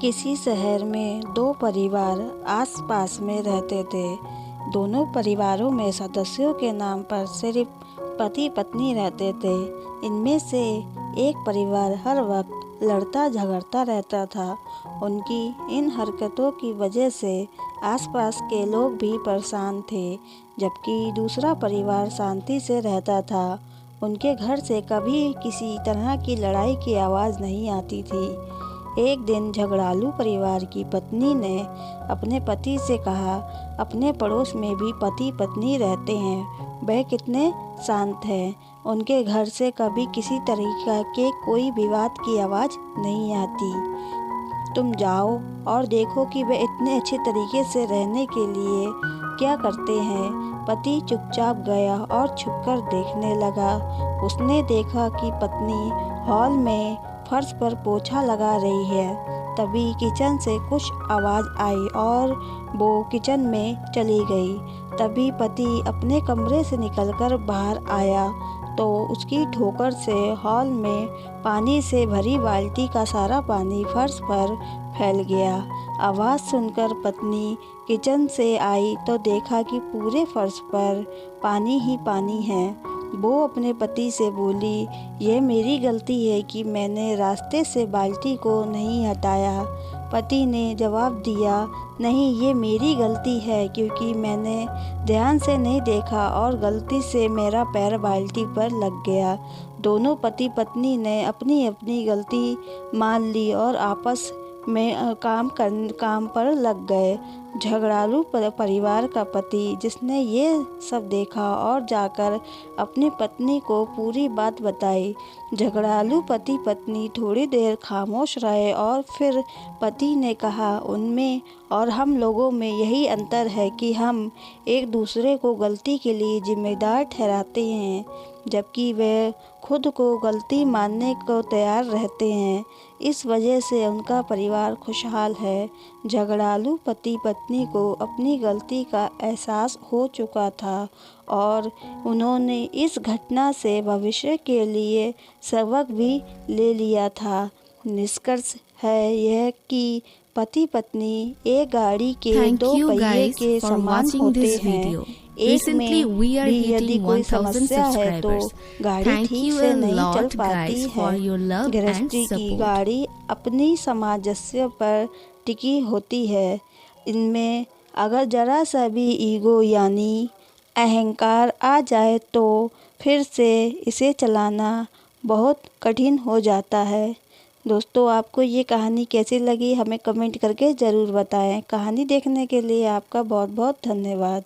किसी शहर में दो परिवार आस-पास में रहते थे। दोनों परिवारों में सदस्यों के नाम पर सिर्फ पति-पत्नी रहते थे। इनमें से एक परिवार हर वक्त लड़ता झगड़ता रहता था। उनकी इन हरकतों की वजह से आसपास के लोग भी परेशान थे, जबकि दूसरा परिवार शांति से रहता था। उनके घर से कभी किसी तरह की लड़ाई की आवाज़ नहीं आती थी। एक दिन झगड़ालू परिवार की पत्नी ने अपने पति से कहा, अपने पड़ोस में भी पति पत्नी रहते हैं, वह कितने शांत हैं। उनके घर से कभी किसी तरीका के कोई विवाद की आवाज़ नहीं आती। तुम जाओ और देखो कि वे इतने अच्छे तरीके से रहने के लिए क्या करते हैं। पति चुपचाप गया और छुपकर देखने लगा। उसने देखा कि पत्नी हॉल में फर्श पर पोछा लगा रही है। तभी किचन से कुछ आवाज़ आई और वो किचन में चली गई। तभी पति अपने कमरे से निकलकर बाहर आया तो उसकी ठोकर से हॉल में पानी से भरी बाल्टी का सारा पानी फर्श पर फैल गया। आवाज़ सुनकर पत्नी किचन से आई तो देखा कि पूरे फर्श पर पानी ही पानी है। वो अपने पति से बोली, ये मेरी गलती है कि मैंने रास्ते से बाल्टी को नहीं हटाया। पति ने जवाब दिया, नहीं, ये मेरी गलती है क्योंकि मैंने ध्यान से नहीं देखा और गलती से मेरा पैर बाल्टी पर लग गया। दोनों पति पत्नी ने अपनी अपनी गलती मान ली और आपस में काम पर लग गए। झगड़ालू परिवार का पति, जिसने ये सब देखा और जाकर अपनी पत्नी को पूरी बात बताई। झगड़ालू पति पत्नी थोड़ी देर खामोश रहे और फिर पति ने कहा, उनमें और हम लोगों में यही अंतर है कि हम एक दूसरे को गलती के लिए जिम्मेदार ठहराते हैं, जबकि वे खुद को गलती मानने को तैयार रहते हैं। इस वजह से उनका परिवार खुशहाल है। झगड़ालू पति पत्नी को अपनी गलती का एहसास हो चुका था और उन्होंने इस घटना से भविष्य के लिए सबक भी ले लिया था। निष्कर्ष है यह कि पति पत्नी एक गाड़ी के दो पहिए के समान होते हैं। एक में भी यदि कोई समस्या है तो गाड़ी ठीक से नहीं चल पाती है। गृहस्थी की गाड़ी अपनी सामंजस्य पर टिकी होती है। इनमें अगर जरा सा भी ईगो यानी अहंकार आ जाए तो फिर से इसे चलाना बहुत कठिन हो जाता है। दोस्तों, आपको ये कहानी कैसी लगी हमें कमेंट करके ज़रूर बताएं। कहानी देखने के लिए आपका बहुत बहुत धन्यवाद।